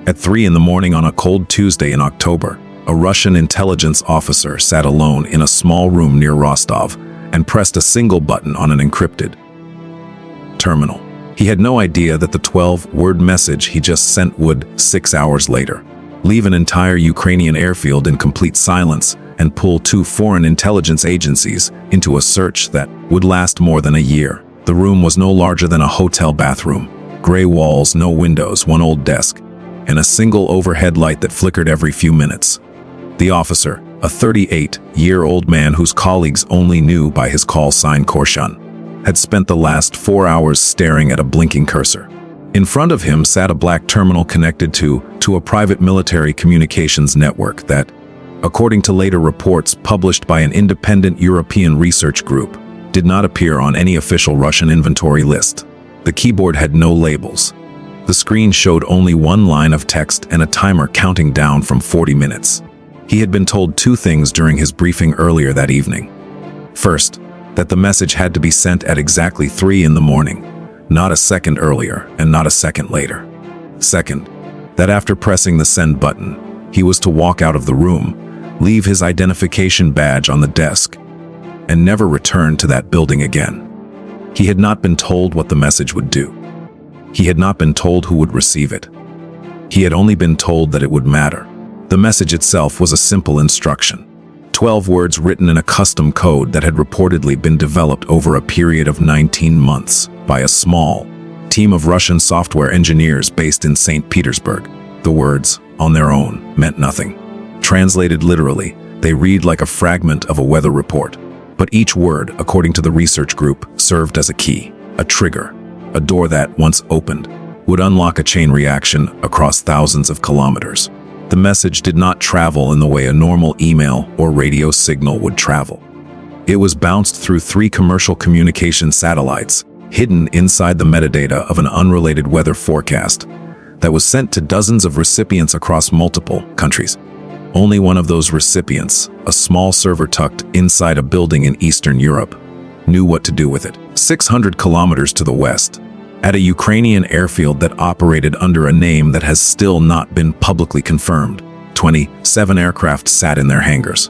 At 3 in the morning on a cold Tuesday in October, a Russian intelligence officer sat alone in a small room near Rostov and pressed a single button on an encrypted terminal. He had no idea that the 12-word message he just sent would, 6 hours later, leave an entire Ukrainian airfield in complete silence and pull 2 foreign intelligence agencies into a search that would last more than a year. The room was no larger than a hotel bathroom. Gray walls, no windows, one old desk, and a single overhead light that flickered every few minutes. The officer, a 38-year-old man whose colleagues only knew by his call sign Korshun, had spent the last 4 hours staring at a blinking cursor. In front of him sat a black terminal connected to a private military communications network that, according to later reports published by an independent European research group, did not appear on any official Russian inventory list. The keyboard had no labels. The screen showed only one line of text and a timer counting down from 40 minutes. He had been told 2 things during his briefing earlier that evening. First, that the message had to be sent at exactly 3 in the morning, not a second earlier and not a second later. Second, that after pressing the send button, he was to walk out of the room, leave his identification badge on the desk, and never return to that building again. He had not been told what the message would do. He had not been told who would receive it. He had only been told that it would matter. The message itself was a simple instruction. 12 words written in a custom code that had reportedly been developed over a period of 19 months by a small team of Russian software engineers based in St. Petersburg. The words, on their own, meant nothing. Translated literally, they read like a fragment of a weather report. But each word, according to the research group, served as a key, a trigger, a door that, once opened, would unlock a chain reaction across thousands of kilometers. The message did not travel in the way a normal email or radio signal would travel. It was bounced through 3 commercial communication satellites, hidden inside the metadata of an unrelated weather forecast that was sent to dozens of recipients across multiple countries. Only one of those recipients, a small server tucked inside a building in Eastern Europe, knew what to do with it. 600 kilometers to the west, at a Ukrainian airfield that operated under a name that has still not been publicly confirmed, 27 aircraft sat in their hangars.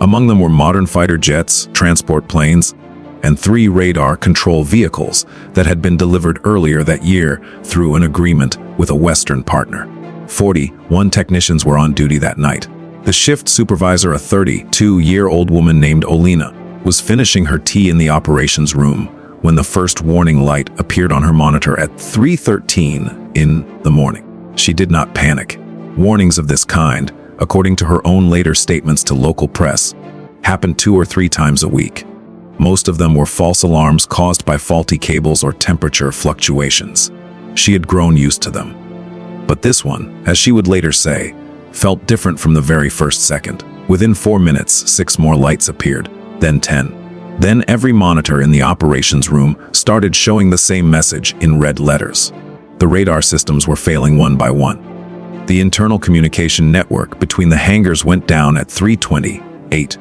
Among them were modern fighter jets, transport planes, and 3 radar control vehicles that had been delivered earlier that year through an agreement with a Western partner. 41 technicians were on duty that night. The shift supervisor, a 32-year-old woman named Olena, was finishing her tea in the operations room when the first warning light appeared on her monitor at 3:13 in the morning. She did not panic. Warnings of this kind, according to her own later statements to local press, happened 2 or 3 times a week. Most of them were false alarms caused by faulty cables or temperature fluctuations. She had grown used to them. But this one, as she would later say, felt different from the very first second. Within 4 minutes, 6 more lights appeared, then 10. Then every monitor in the operations room started showing the same message in red letters. The radar systems were failing one by one. The internal communication network between the hangars went down at 3:28.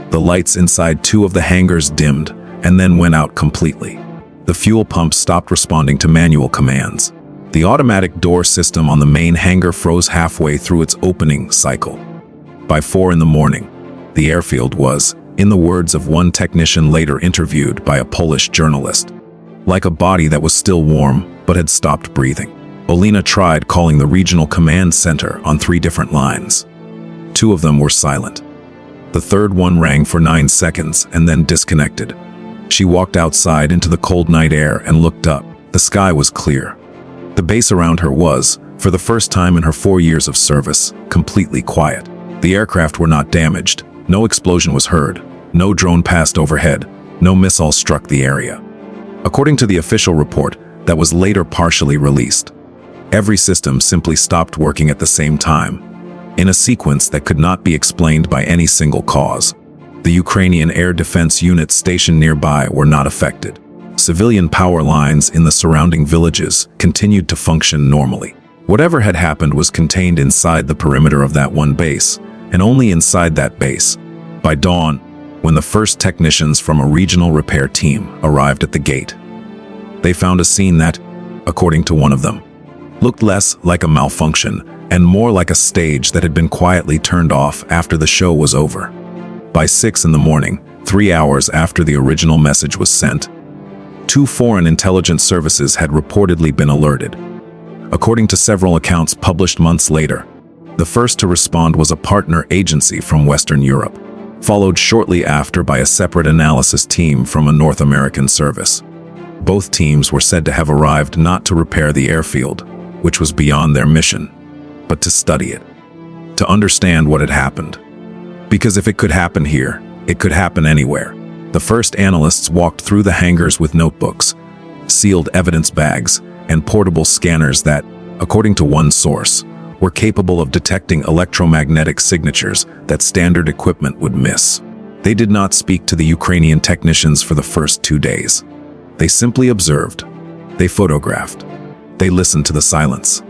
The lights inside 2 of the hangars dimmed and then went out completely. The fuel pumps stopped responding to manual commands. The automatic door system on the main hangar froze halfway through its opening cycle. By 4 in the morning, the airfield was, in the words of one technician later interviewed by a Polish journalist, like a body that was still warm but had stopped breathing. Olena tried calling the regional command center on 3 different lines. 2 of them were silent. The third one rang for 9 seconds and then disconnected. She walked outside into the cold night air and looked up. The sky was clear. The base around her was, for the first time in her 4 years of service, completely quiet. The aircraft were not damaged. No explosion was heard. No drone passed overhead. No missile struck the area. According to the official report that was later partially released, every system simply stopped working at the same time, in a sequence that could not be explained by any single cause. The Ukrainian air defense units stationed nearby were not affected. Civilian power lines in the surrounding villages continued to function normally. Whatever had happened was contained inside the perimeter of that one base, and only inside that base. By dawn, when the first technicians from a regional repair team arrived at the gate, they found a scene that, according to one of them, looked less like a malfunction and more like a stage that had been quietly turned off after the show was over. By 6 in the morning, 3 hours after the original message was sent, 2 foreign intelligence services had reportedly been alerted. According to several accounts published months later, the first to respond was a partner agency from Western Europe, followed shortly after by a separate analysis team from a North American service. Both teams were said to have arrived not to repair the airfield, which was beyond their mission, but to study it, to understand what had happened. Because if it could happen here, it could happen anywhere. The first analysts walked through the hangars with notebooks, sealed evidence bags, and portable scanners that, according to one source, were capable of detecting electromagnetic signatures that standard equipment would miss. They did not speak to the Ukrainian technicians for the first 2 days. They simply observed. They photographed. They listened to the silence.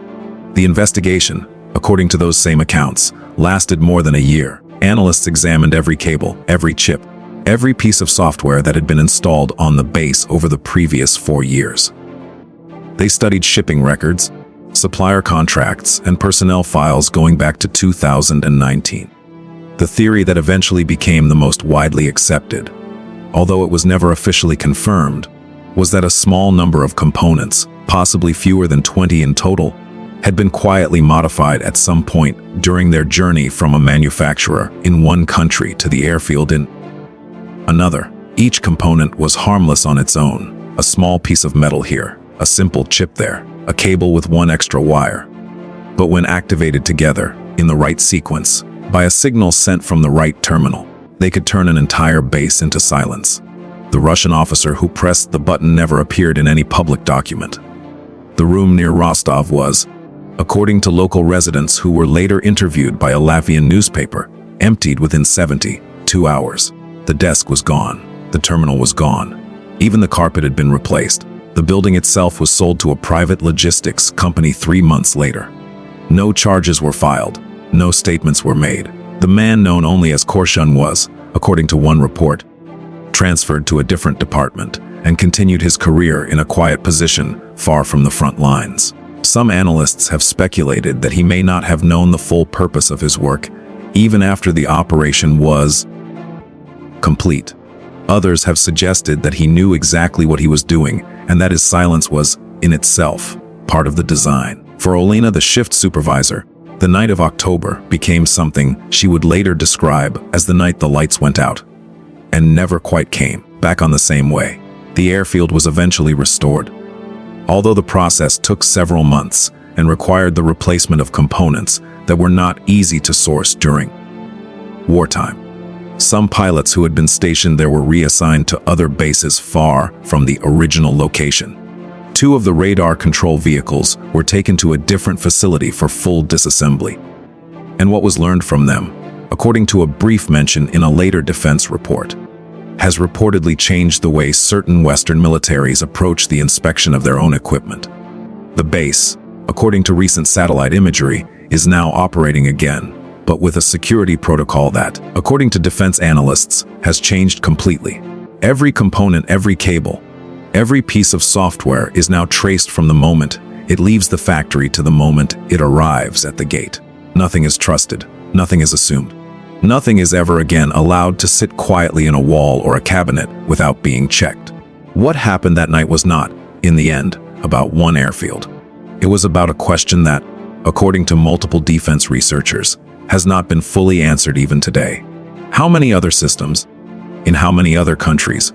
The investigation, according to those same accounts, lasted more than a year. Analysts examined every cable, every chip, every piece of software that had been installed on the base over the previous 4 years. They studied shipping records, supplier contracts, and personnel files going back to 2019. The theory that eventually became the most widely accepted, although it was never officially confirmed, was that a small number of components, possibly fewer than 20 in total, had been quietly modified at some point during their journey from a manufacturer in one country to the airfield in another. Each component was harmless on its own, a small piece of metal here, a simple chip there, a cable with one extra wire. But when activated together, in the right sequence, by a signal sent from the right terminal, they could turn an entire base into silence. The Russian officer who pressed the button never appeared in any public document. The room near Rostov was, according to local residents who were later interviewed by a Latvian newspaper, emptied within 72 hours. The desk was gone. The terminal was gone. Even the carpet had been replaced. The building itself was sold to a private logistics company 3 months later. No charges were filed. No statements were made. The man known only as Korshun was, according to one report, transferred to a different department and continued his career in a quiet position far from the front lines. Some analysts have speculated that he may not have known the full purpose of his work, even after the operation was complete. Others have suggested that he knew exactly what he was doing and that his silence was, in itself, part of the design. For Olena, the shift supervisor, the night of October became something she would later describe as the night the lights went out, and never quite came back on the same way. The airfield was eventually restored, although the process took several months and required the replacement of components that were not easy to source during wartime. Some pilots who had been stationed there were reassigned to other bases far from the original location. 2 of the radar control vehicles were taken to a different facility for full disassembly. And what was learned from them, according to a brief mention in a later defense report, has reportedly changed the way certain Western militaries approach the inspection of their own equipment. The base, according to recent satellite imagery, is now operating again, but with a security protocol that, according to defense analysts, has changed completely. Every component, every cable, every piece of software is now traced from the moment it leaves the factory to the moment it arrives at the gate. Nothing is trusted, nothing is assumed. Nothing is ever again allowed to sit quietly in a wall or a cabinet without being checked. What happened that night was not, in the end, about one airfield. It was about a question that, according to multiple defense researchers, has not been fully answered even today. How many other systems, in how many other countries,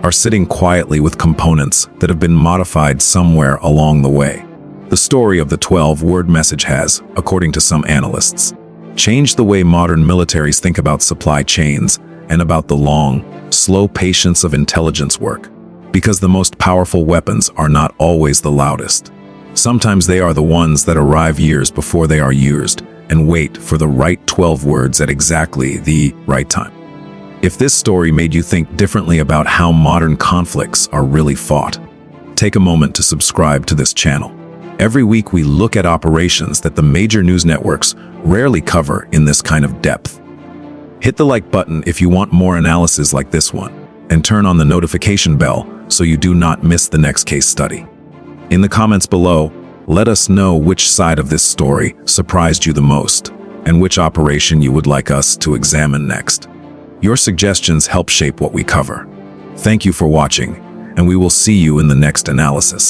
are sitting quietly with components that have been modified somewhere along the way? The story of the 12-word message has, according to some analysts, changed the way modern militaries think about supply chains and about the long, slow patience of intelligence work. Because the most powerful weapons are not always the loudest. Sometimes they are the ones that arrive years before they are used and wait for the right 12 words at exactly the right time. If this story made you think differently about how modern conflicts are really fought, take a moment to subscribe to this channel. Every week we look at operations that the major news networks rarely cover in this kind of depth. Hit the like button if you want more analysis like this one, and turn on the notification bell so you do not miss the next case study. In the comments below, Let us know which side of this story surprised you the most, and which operation you would like us to examine next. Your suggestions help shape what we cover. Thank you for watching, and we will see you in the next analysis.